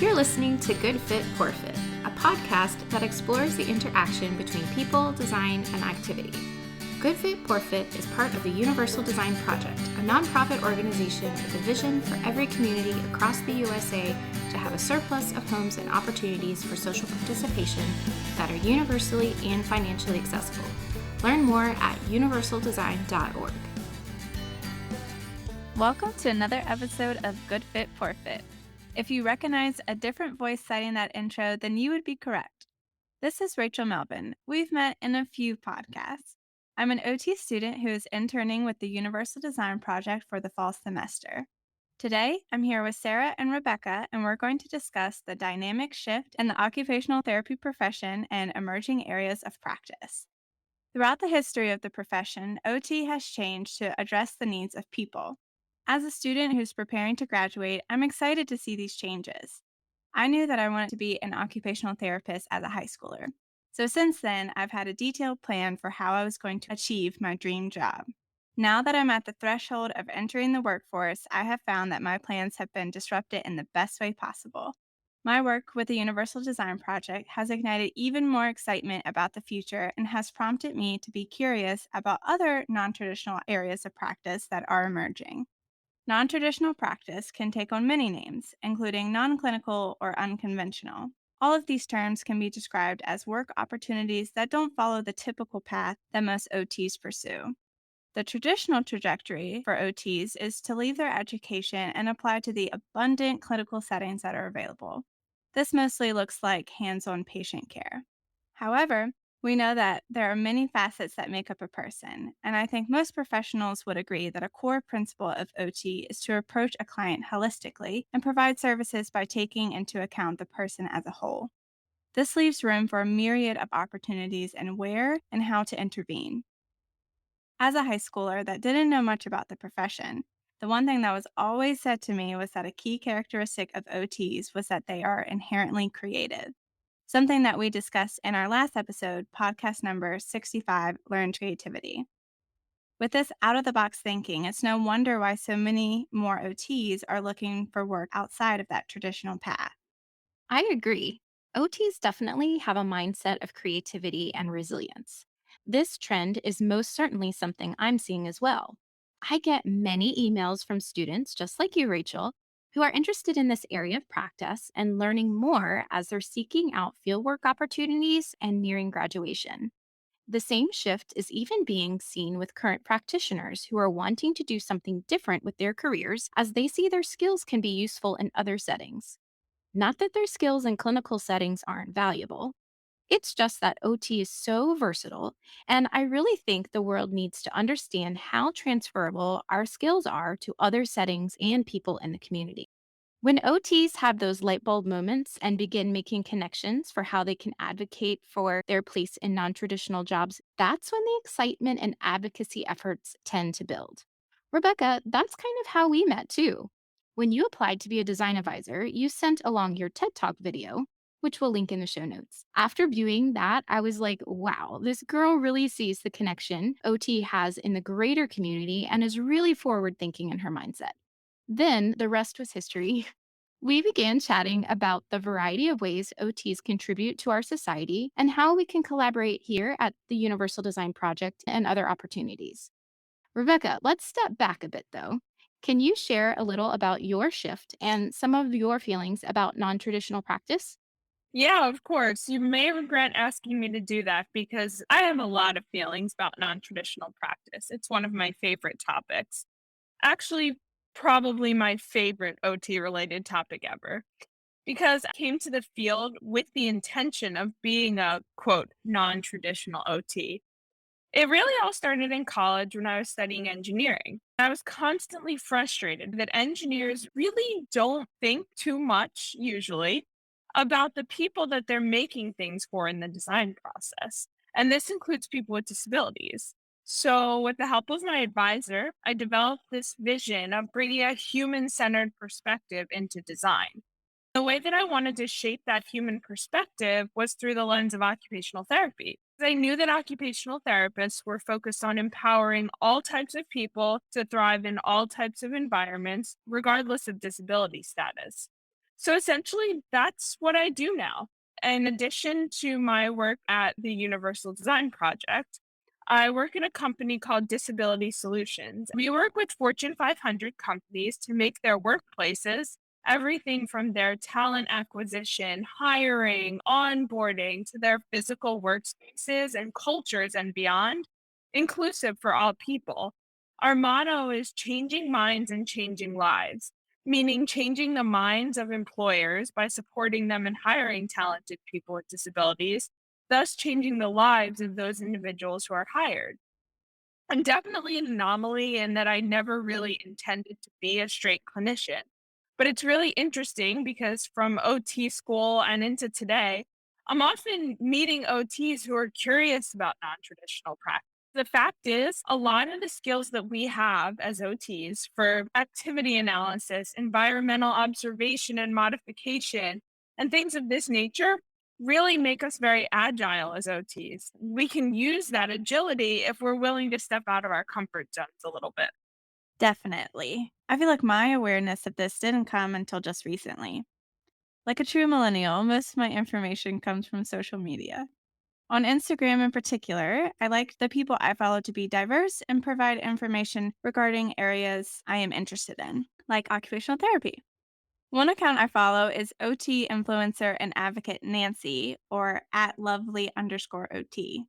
You're listening to Good Fit, Poor Fit, a podcast that explores the interaction between people, design, and activity. Good Fit, Poor Fit is part of the Universal Design Project, a nonprofit organization with a vision for every community across the USA to have a surplus of homes and opportunities for social participation that are universally and financially accessible. Learn more at universaldesign.org. Welcome to another episode of Good Fit, Poor Fit. If you recognize a different voice citing that intro, then you would be correct. This is Rachel Melvin. We've met in a few podcasts. I'm an OT student who is interning with the Universal Design Project for the fall semester. Today, I'm here with Sarah and Rebecca, and we're going to discuss the dynamic shift in the occupational therapy profession and emerging areas of practice. Throughout the history of the profession, OT has changed to address the needs of people. As a student who's preparing to graduate, I'm excited to see these changes. I knew that I wanted to be an occupational therapist as a high schooler. So since then, I've had a detailed plan for how I was going to achieve my dream job. Now that I'm at the threshold of entering the workforce, I have found that my plans have been disrupted in the best way possible. My work with the Universal Design Project has ignited even more excitement about the future and has prompted me to be curious about other non-traditional areas of practice that are emerging. Non-traditional practice can take on many names, including non-clinical or unconventional. All of these terms can be described as work opportunities that don't follow the typical path that most OTs pursue. The traditional trajectory for OTs is to leave their education and apply to the abundant clinical settings that are available. This mostly looks like hands-on patient care. However, we know that there are many facets that make up a person, and I think most professionals would agree that a core principle of OT is to approach a client holistically and provide services by taking into account the person as a whole. This leaves room for a myriad of opportunities in where and how to intervene. As a high schooler that didn't know much about the profession, the one thing that was always said to me was that a key characteristic of OTs was that they are inherently creative. Something that we discussed in our last episode, podcast number 65, Learn Creativity. With this out-of-the-box thinking, it's no wonder why so many more OTs are looking for work outside of that traditional path. I agree. OTs definitely have a mindset of creativity and resilience. This trend is most certainly something I'm seeing as well. I get many emails from students, just like you, Rachel, who are interested in this area of practice and learning more as they're seeking out fieldwork opportunities and nearing graduation. The same shift is even being seen with current practitioners who are wanting to do something different with their careers as they see their skills can be useful in other settings. Not that their skills in clinical settings aren't valuable. It's just that OT is so versatile, and I really think the world needs to understand how transferable our skills are to other settings and people in the community. When OTs have those light bulb moments and begin making connections for how they can advocate for their place in non traditional jobs, that's when the excitement and advocacy efforts tend to build. Rebecca, that's kind of how we met too. When you applied to be a design advisor, you sent along your TED Talk video, which we'll link in the show notes. After viewing that, I was like, wow, this girl really sees the connection OT has in the greater community and is really forward thinking in her mindset. Then the rest was history. We began chatting about the variety of ways OTs contribute to our society and how we can collaborate here at the Universal Design Project and other opportunities. Rebecca, let's step back a bit though. Can you share a little about your shift and some of your feelings about non traditional practice? Yeah, of course. You may regret asking me to do that because I have a lot of feelings about non traditional practice. It's one of my favorite topics. Actually, probably my favorite OT related topic ever. Because I came to the field with the intention of being a quote non traditional OT. It really all started in college when I was studying engineering. I was constantly frustrated that engineers really don't think too much, usually, about the people that they're making things for in the design process. And this includes people with disabilities. So, with the help of my advisor, I developed this vision of bringing a human centered perspective into design. The way that I wanted to shape that human perspective was through the lens of occupational therapy. I knew that occupational therapists were focused on empowering all types of people to thrive in all types of environments, regardless of disability status. So essentially, that's what I do now. In addition to my work at the Universal Design Project, I work in a company called Disability Solutions. We work with Fortune 500 companies to make their workplaces everything from their talent acquisition, hiring, onboarding to their physical workspaces and cultures and beyond, inclusive for all people. Our motto is changing minds and changing lives, meaning changing the minds of employers by supporting them in hiring talented people with disabilities, thus changing the lives of those individuals who are hired. I'm definitely an anomaly in that I never really intended to be a straight clinician. But it's really interesting because from OT school and into today, I'm often meeting OTs who are curious about non traditional practice. The fact is, a lot of the skills that we have as OTs for activity analysis, environmental observation and modification, and things of this nature really make us very agile as OTs. We can use that agility if we're willing to step out of our comfort zones a little bit. Definitely. I feel like my awareness of this didn't come until just recently. Like a true millennial, most of my information comes from social media. On Instagram in particular, I like the people I follow to be diverse and provide information regarding areas I am interested in, like occupational therapy. One account I follow is OT influencer and advocate Nancy, or at lovely underscore OT.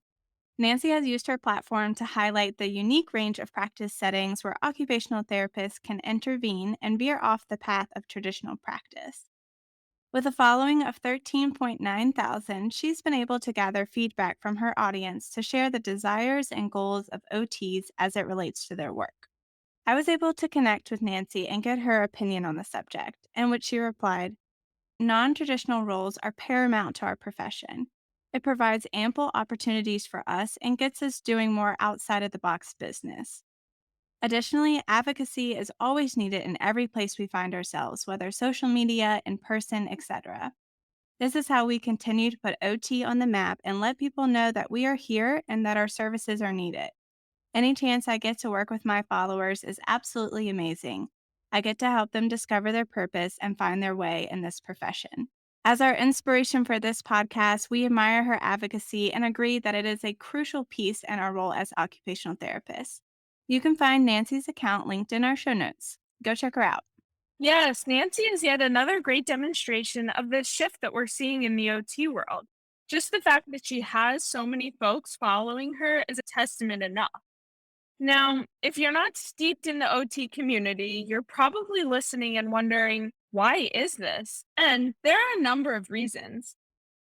Nancy has used her platform to highlight the unique range of practice settings where occupational therapists can intervene and veer off the path of traditional practice. With a following of 13.9 thousand, she's been able to gather feedback from her audience to share the desires and goals of OTs as it relates to their work. I was able to connect with Nancy and get her opinion on the subject, in which she replied, non traditional roles are paramount to our profession. It provides ample opportunities for us and gets us doing more outside of the box business. Additionally, advocacy is always needed in every place we find ourselves, whether social media, in person, etc. This is how we continue to put OT on the map and let people know that we are here and that our services are needed. Any chance I get to work with my followers is absolutely amazing. I get to help them discover their purpose and find their way in this profession. As our inspiration for this podcast, we admire her advocacy and agree that it is a crucial piece in our role as occupational therapists. You can find Nancy's account linked in our show notes. Go check her out. Yes, Nancy is yet another great demonstration of the shift that we're seeing in the OT world. Just the fact that she has so many folks following her is a testament enough. Now, if you're not steeped in the OT community, you're probably listening and wondering, why is this? And there are a number of reasons.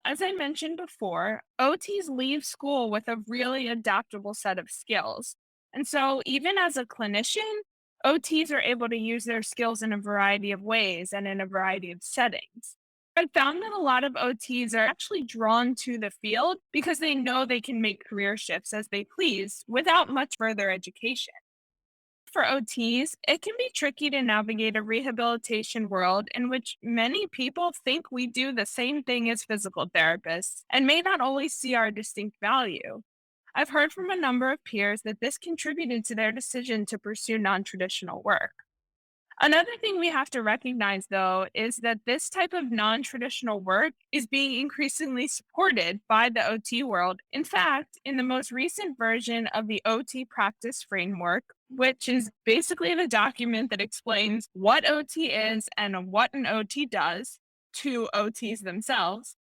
As I mentioned before, OTs leave school with a really adaptable set of skills. And so, even as a clinician, OTs are able to use their skills in a variety of ways and in a variety of settings. I found that a lot of OTs are actually drawn to the field because they know they can make career shifts as they please without much further education. For OTs, it can be tricky to navigate a rehabilitation world in which many people think we do the same thing as physical therapists and may not always see our distinct value. I've heard from a number of peers that this contributed to their decision to pursue non traditional work. Another thing we have to recognize, though, is that this type of non traditional work is being increasingly supported by the OT world. In fact, in the most recent version of the OT practice framework, which is basically the document that explains what OT is and what an OT does to OTs themselves,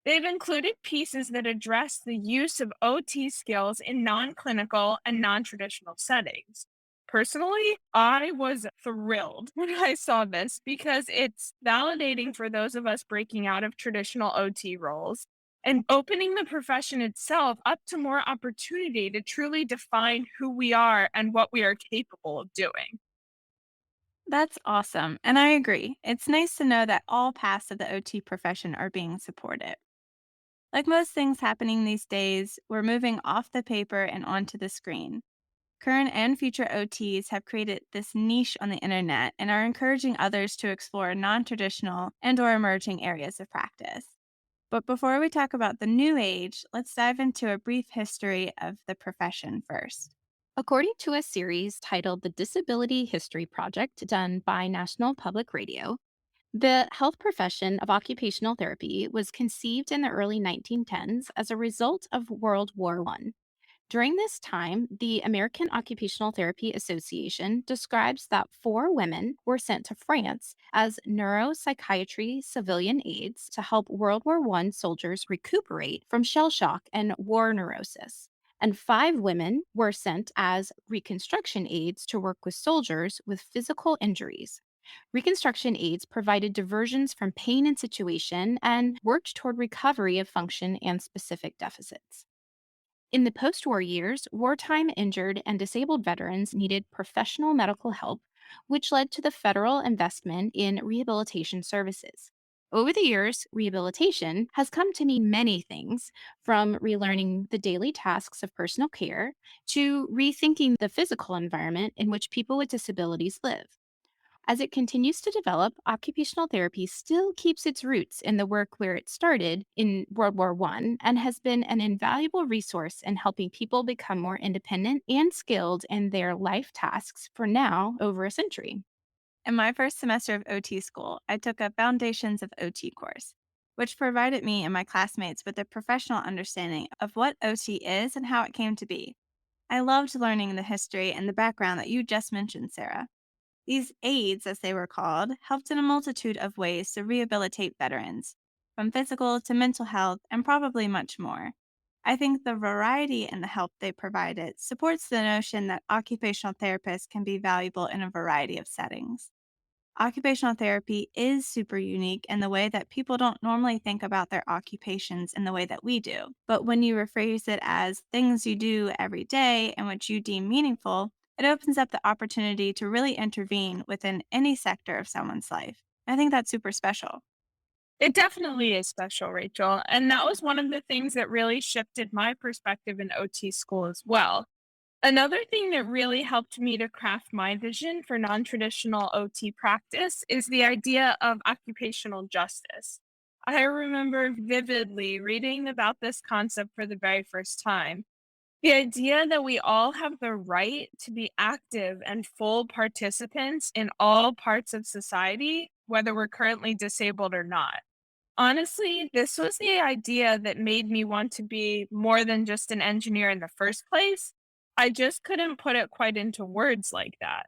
they've included pieces that address the use of OT skills in non clinical and non traditional settings. Personally, I was thrilled when I saw this because it's validating for those of us breaking out of traditional OT roles and opening the profession itself up to more opportunity to truly define who we are and what we are capable of doing. That's awesome. And I agree. It's nice to know that all paths of the OT profession are being supported. Like most things happening these days, we're moving off the paper and onto the screen. Current and future OTs have created this niche on the internet and are encouraging others to explore non-traditional and or emerging areas of practice. But before we talk about the new age, let's dive into a brief history of the profession first. According to a series titled The Disability History Project done by National Public Radio, The health profession of occupational therapy was conceived in the early 1910s as a result of World War I. During this time, the American Occupational Therapy Association describes that four women were sent to France as neuropsychiatry civilian aides to help World War I soldiers recuperate from shell shock and war neurosis. And five women were sent as reconstruction aides to work with soldiers with physical injuries. Reconstruction aides provided diversions from pain and situation and worked toward recovery of function and specific deficits. In the post war years, wartime injured and disabled veterans needed professional medical help, which led to the federal investment in rehabilitation services. Over the years, rehabilitation has come to mean many things, from relearning the daily tasks of personal care to rethinking the physical environment in which people with disabilities live. As it continues to develop, occupational therapy still keeps its roots in the work where it started in World War I and has been an invaluable resource in helping people become more independent and skilled in their life tasks for now over a century. In my first semester of OT school, I took a Foundations of OT course, which provided me and my classmates with a professional understanding of what OT is and how it came to be. I loved learning the history and the background that you just mentioned, Sarah. These aids, as they were called, helped in a multitude of ways to rehabilitate veterans, from physical to mental health, and probably much more. I think the variety and the help they provided supports the notion that occupational therapists can be valuable in a variety of settings. Occupational therapy is super unique in the way that people don't normally think about their occupations in the way that we do. But when you rephrase it as things you do every day and which you deem meaningful, it opens up the opportunity to really intervene within any sector of someone's life. I think that's super special. It definitely is special, Rachel. And that was one of the things that really shifted my perspective in OT school as well. Another thing that really helped me to craft my vision for non traditional OT practice is the idea of occupational justice. I remember vividly reading about this concept for the very first time. The idea that we all have the right to be active and full participants in all parts of society, whether we're currently disabled or not. Honestly, this was the idea that made me want to be more than just an engineer in the first place. I just couldn't put it quite into words like that.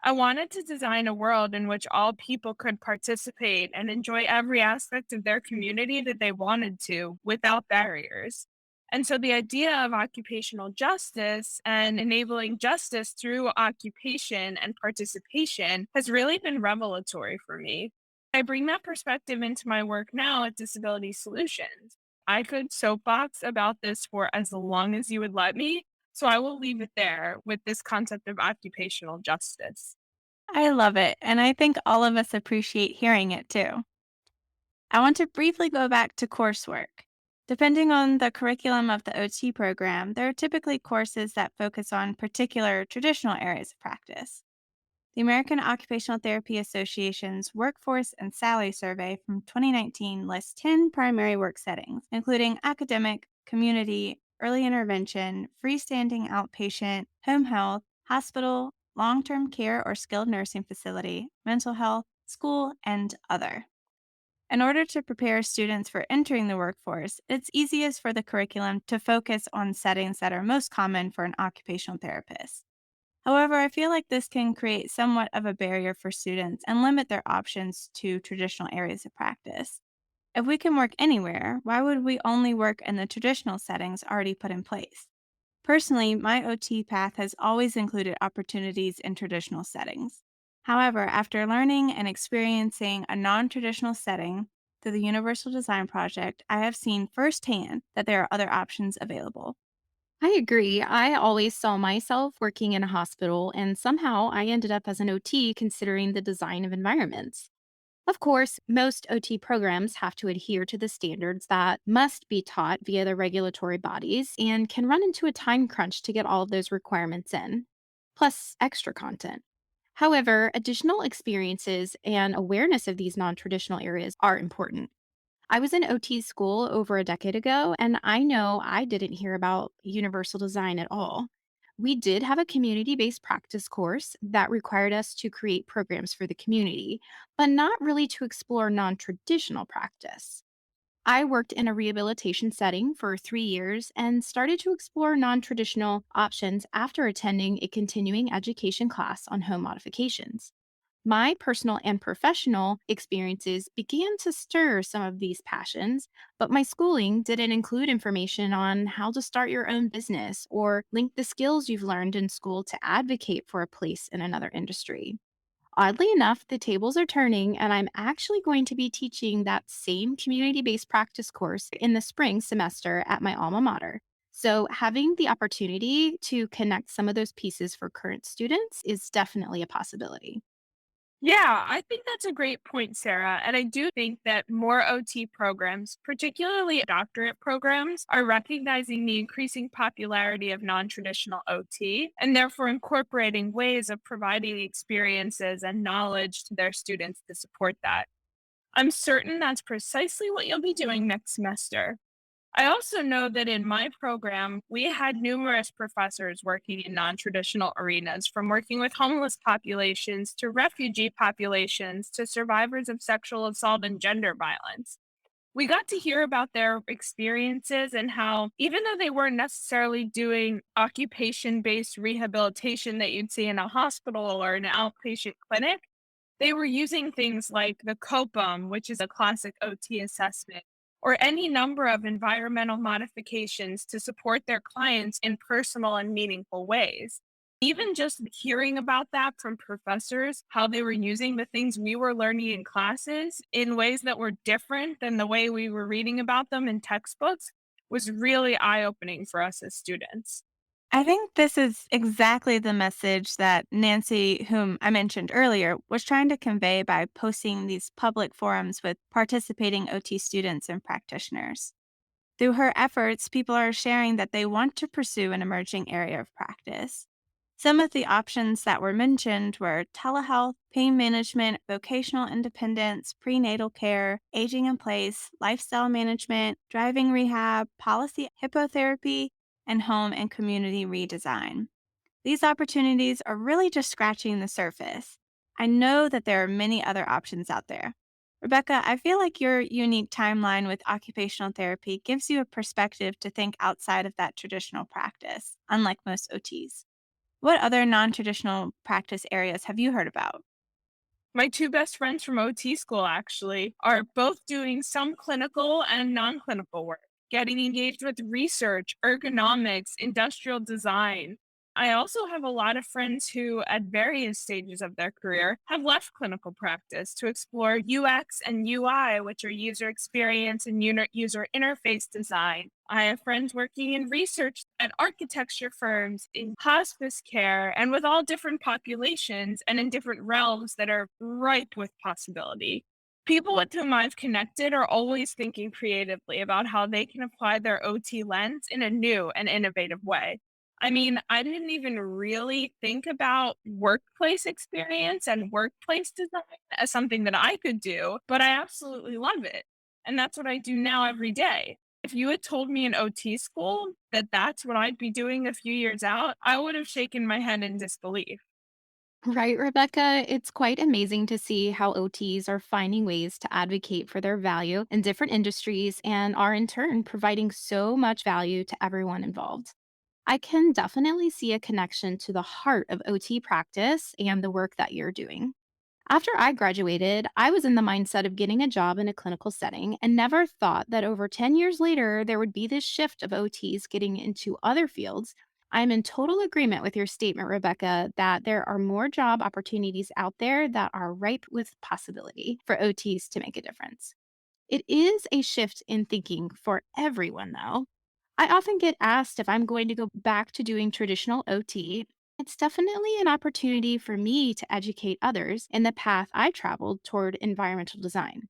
I wanted to design a world in which all people could participate and enjoy every aspect of their community that they wanted to without barriers. And so the idea of occupational justice and enabling justice through occupation and participation has really been revelatory for me. I bring that perspective into my work now at Disability Solutions. I could soapbox about this for as long as you would let me, so I will leave it there with this concept of occupational justice. I love it, and I think all of us appreciate hearing it too. I want to briefly go back to coursework. Depending on the curriculum of the OT program, there are typically courses that focus on particular traditional areas of practice. The American Occupational Therapy Association's Workforce and Salary Survey from 2019 lists 10 primary work settings, including academic, community, early intervention, freestanding outpatient, home health, hospital, long term care or skilled nursing facility, mental health, school, and other. In order to prepare students for entering the workforce, it's easiest for the curriculum to focus on settings that are most common for an occupational therapist. However, I feel like this can create somewhat of a barrier for students and limit their options to traditional areas of practice. If we can work anywhere, why would we only work in the traditional settings already put in place? Personally, my OT path has always included opportunities in traditional settings. However, after learning and experiencing a non traditional setting through the Universal Design Project, I have seen firsthand that there are other options available. I agree. I always saw myself working in a hospital, and somehow I ended up as an OT considering the design of environments. Of course, most OT programs have to adhere to the standards that must be taught via the regulatory bodies and can run into a time crunch to get all of those requirements in, plus extra content. However, additional experiences and awareness of these non traditional areas are important. I was in OT school over a decade ago, and I know I didn't hear about universal design at all. We did have a community based practice course that required us to create programs for the community, but not really to explore non traditional practice. I worked in a rehabilitation setting for 3 years and started to explore non traditional options after attending a continuing education class on home modifications. My personal and professional experiences began to stir some of these passions, but my schooling didn't include information on how to start your own business or link the skills you've learned in school to advocate for a place in another industry. Oddly enough, the tables are turning, and I'm actually going to be teaching that same community based practice course in the spring semester at my alma mater. So, having the opportunity to connect some of those pieces for current students is definitely a possibility. Yeah, I think that's a great point, Sarah. And I do think that more OT programs, particularly doctorate programs, are recognizing the increasing popularity of non traditional OT and therefore incorporating ways of providing experiences and knowledge to their students to support that. I'm certain that's precisely what you'll be doing next semester. I also know that in my program, we had numerous professors working in non traditional arenas, from working with homeless populations to refugee populations to survivors of sexual assault and gender violence. We got to hear about their experiences and how, even though they weren't necessarily doing occupation based rehabilitation that you'd see in a hospital or an outpatient clinic, they were using things like the COPAM, which is a classic OT assessment, or any number of environmental modifications to support their clients in personal and meaningful ways. Even just hearing about that from professors, how they were using the things we were learning in classes in ways that were different than the way we were reading about them in textbooks, was really eye opening for us as students. I think this is exactly the message that Nancy, whom I mentioned earlier, was trying to convey by posting these public forums with participating OT students and practitioners. Through her efforts, people are sharing that they want to pursue an emerging area of practice. Some of the options that were mentioned were telehealth, pain management, vocational independence, prenatal care, aging in place, lifestyle management, driving rehab, policy hippotherapy, and home and community redesign. These opportunities are really just scratching the surface. I know that there are many other options out there. Rebecca, I feel like your unique timeline with occupational therapy gives you a perspective to think outside of that traditional practice, unlike most OTs. What other non traditional practice areas have you heard about? My two best friends from OT school actually are both doing some clinical and non clinical work, getting engaged with research, ergonomics, industrial design. I also have a lot of friends who, at various stages of their career, have left clinical practice to explore UX and UI, which are user experience and user interface design. I have friends working in research at architecture firms, in hospice care, and with all different populations and in different realms that are ripe with possibility. People with whom I've connected are always thinking creatively about how they can apply their OT lens in a new and innovative way. I mean, I didn't even really think about workplace experience and workplace design as something that I could do, but I absolutely love it. And that's what I do now every day. If you had told me in OT school that that's what I'd be doing a few years out, I would have shaken my head in disbelief. Right, Rebecca? It's quite amazing to see how OTs are finding ways to advocate for their value in different industries and are in turn providing so much value to everyone involved. I can definitely see a connection to the heart of OT practice and the work that you're doing. After I graduated, I was in the mindset of getting a job in a clinical setting and never thought that over 10 years later, there would be this shift of OTs getting into other fields. I'm in total agreement with your statement, Rebecca, that there are more job opportunities out there that are ripe with possibility for OTs to make a difference. It is a shift in thinking for everyone, though. I often get asked if I'm going to go back to doing traditional OT. It's definitely an opportunity for me to educate others in the path I traveled toward environmental design.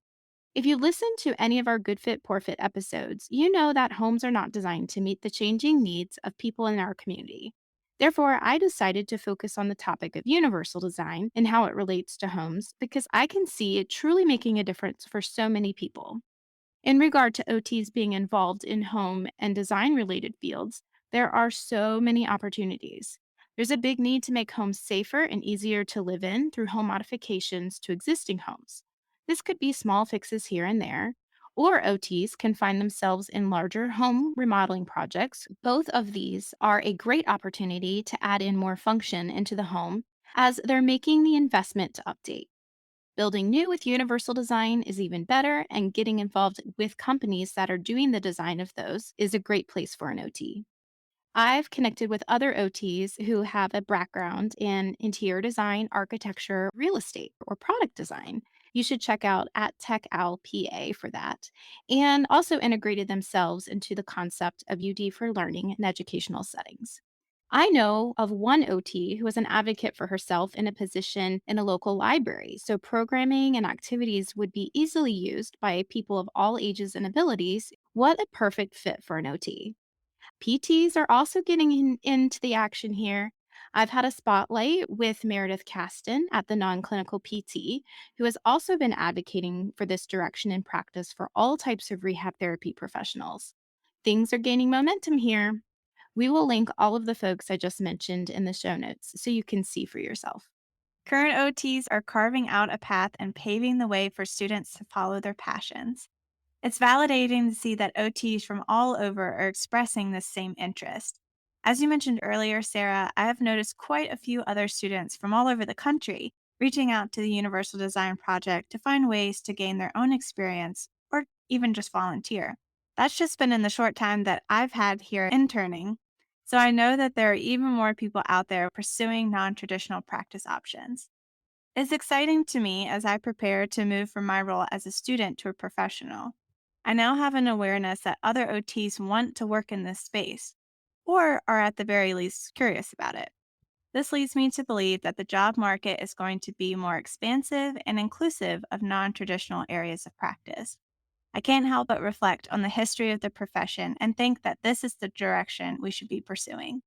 If you listen to any of our Good Fit, Poor Fit episodes, you know that homes are not designed to meet the changing needs of people in our community. Therefore, I decided to focus on the topic of universal design and how it relates to homes because I can see it truly making a difference for so many people. In regard to OTs being involved in home and design related fields, There are so many opportunities. There's a big need to make homes safer and easier to live in through home modifications to existing homes. This could be small fixes here and there, or OTs can find themselves in larger home remodeling projects. Both of these are a great opportunity to add in more function into the home as they're making the investment to update. Building new with universal design is even better, and getting involved with companies that are doing the design of those is a great place for an OT. I've connected with other OTs who have a background in interior design, architecture, real estate, or product design. You should check out at TechAlPA for that. And also integrated themselves into the concept of UD for learning in educational settings. I know of one OT who is an advocate for herself in a position in a local library, so programming and activities would be easily used by people of all ages and abilities. What a perfect fit for an OT. PTs are also getting into the action here. I've had a spotlight with Meredith Caston at the Non Clinical PT, who has also been advocating for this direction in practice for all types of rehab therapy professionals. Things are gaining momentum here. We will link all of the folks I just mentioned in the show notes so you can see for yourself. Current OTs are carving out a path and paving the way for students to follow their passions. It's validating to see that OTs from all over are expressing this same interest. As you mentioned earlier, Sarah, I have noticed quite a few other students from all over the country reaching out to the Universal Design Project to find ways to gain their own experience or even just volunteer. That's just been in the short time that I've had here interning. So I know that there are even more people out there pursuing non traditional practice options. It's exciting to me as I prepare to move from my role as a student to a professional. I now have an awareness that other OTs want to work in this space, or are at the very least curious about it. This leads me to believe that the job market is going to be more expansive and inclusive of non traditional areas of practice. I can't help but reflect on the history of the profession and think that this is the direction we should be pursuing.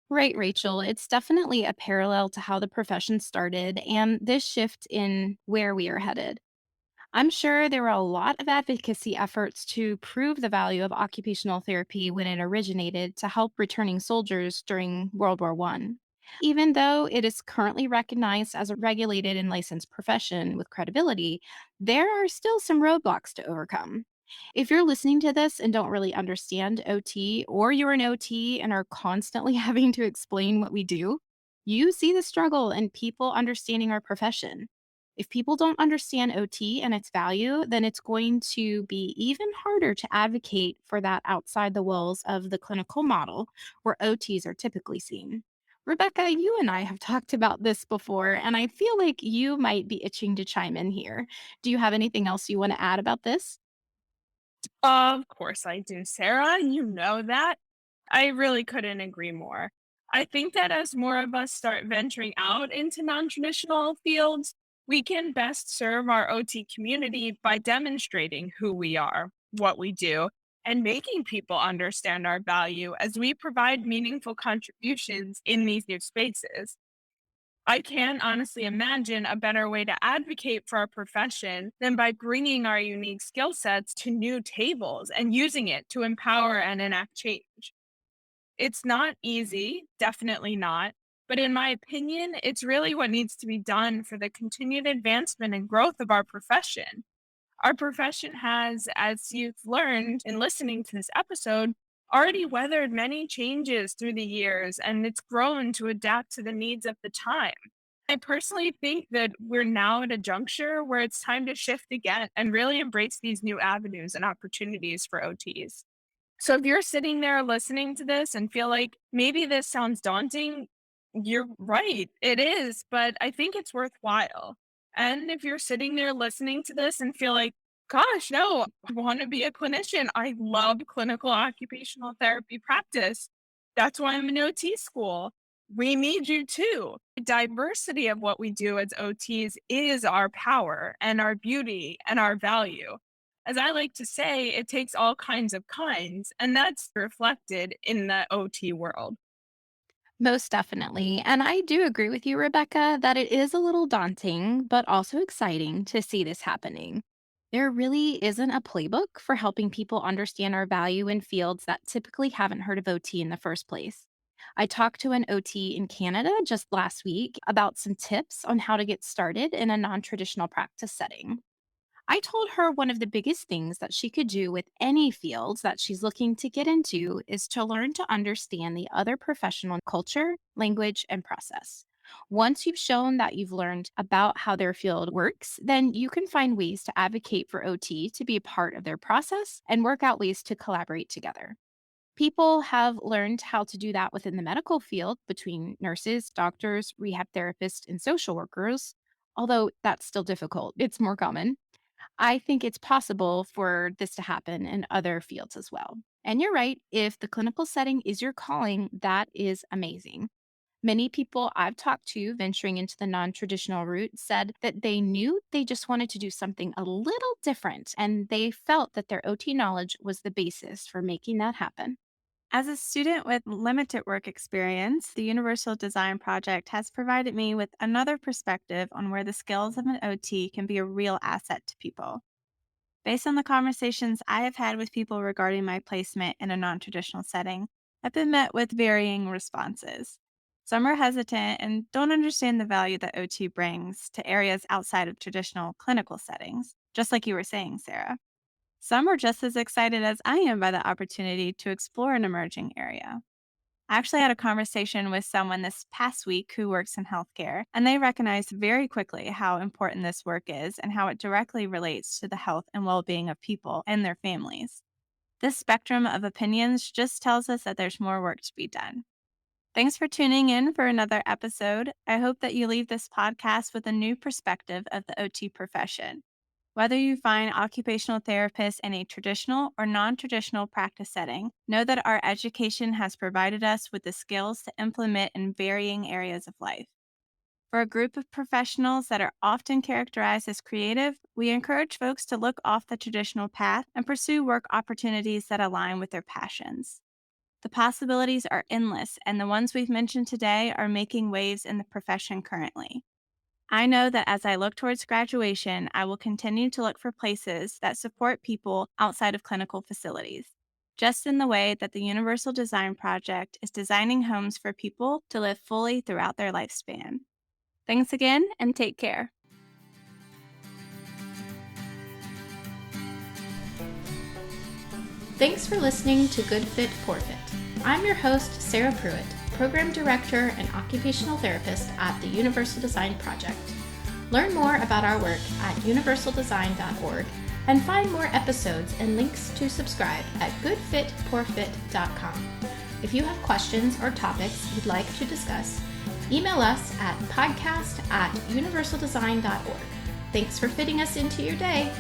Right, Rachel. It's definitely a parallel to how the profession started and this shift in where we are headed. I'm sure there were a lot of advocacy efforts to prove the value of occupational therapy when it originated to help returning soldiers during World War I. Even though it is currently recognized as a regulated and licensed profession with credibility, there are still some roadblocks to overcome. If you're listening to this and don't really understand OT, or you're an OT and are constantly having to explain what we do, you see the struggle in people understanding our profession. If people don't understand OT and its value, then it's going to be even harder to advocate for that outside the walls of the clinical model where OTs are typically seen. Rebecca, you and I have talked about this before, and I feel like you might be itching to chime in here. Do you have anything else you want to add about this? Of course I do, Sarah. You know that. I really couldn't agree more. I think that as more of us start venturing out into non traditional fields, we can best serve our OT community by demonstrating who we are, what we do, and making people understand our value as we provide meaningful contributions in these new spaces. I can't honestly imagine a better way to advocate for our profession than by bringing our unique skill sets to new tables and using it to empower and enact change. It's not easy, definitely not. But in my opinion, it's really what needs to be done for the continued advancement and growth of our profession. Our profession has, as you've learned in listening to this episode, already weathered many changes through the years and it's grown to adapt to the needs of the time. I personally think that we're now at a juncture where it's time to shift again and really embrace these new avenues and opportunities for OTs. So if you're sitting there listening to this and feel like maybe this sounds daunting, you're right. It is, but I think it's worthwhile. And if you're sitting there listening to this and feel like, gosh, no, I want to be a clinician. I love clinical occupational therapy practice. That's why I'm in OT school. We need you too. The diversity of what we do as OTs is our power and our beauty and our value. As I like to say, it takes all kinds of kinds, and that's reflected in the OT world. Most definitely. And I do agree with you, Rebecca, that it is a little daunting, but also exciting to see this happening. There really isn't a playbook for helping people understand our value in fields that typically haven't heard of OT in the first place. I talked to an OT in Canada just last week about some tips on how to get started in a non traditional practice setting. I told her one of the biggest things that she could do with any fields that she's looking to get into is to learn to understand the other professional culture, language, and process. Once you've shown that you've learned about how their field works, then you can find ways to advocate for OT to be a part of their process and work out ways to collaborate together. People have learned how to do that within the medical field between nurses, doctors, rehab therapists, and social workers, although that's still difficult. It's more common. I think it's possible for this to happen in other fields as well. And you're right, if the clinical setting is your calling, that is amazing. Many people I've talked to venturing into the non traditional route said that they knew they just wanted to do something a little different, and they felt that their OT knowledge was the basis for making that happen. As a student with limited work experience, the Universal Design Project has provided me with another perspective on where the skills of an OT can be a real asset to people. Based on the conversations I have had with people regarding my placement in a non traditional setting, I've been met with varying responses. Some are hesitant and don't understand the value that OT brings to areas outside of traditional clinical settings, just like you were saying, Sarah. Some are just as excited as I am by the opportunity to explore an emerging area. I actually had a conversation with someone this past week who works in healthcare, and they recognized very quickly how important this work is and how it directly relates to the health and well being of people and their families. This spectrum of opinions just tells us that there's more work to be done. Thanks for tuning in for another episode. I hope that you leave this podcast with a new perspective of the OT profession. Whether you find occupational therapists in a traditional or non traditional practice setting, know that our education has provided us with the skills to implement in varying areas of life. For a group of professionals that are often characterized as creative, we encourage folks to look off the traditional path and pursue work opportunities that align with their passions. The possibilities are endless, and the ones we've mentioned today are making waves in the profession currently. I know that as I look towards graduation, I will continue to look for places that support people outside of clinical facilities, just in the way that the Universal Design Project is designing homes for people to live fully throughout their lifespan. Thanks again, and take care. Thanks for listening to Good Fit, Poor Fit. I'm your host, Sarah Pruitt, Program Director and Occupational Therapist at the Universal Design Project. Learn more about our work at universaldesign.org and find more episodes and links to subscribe at goodfitpoorfit.com. If you have questions or topics you'd like to discuss, email us at podcast@universaldesign.org. Thanks for fitting us into your day.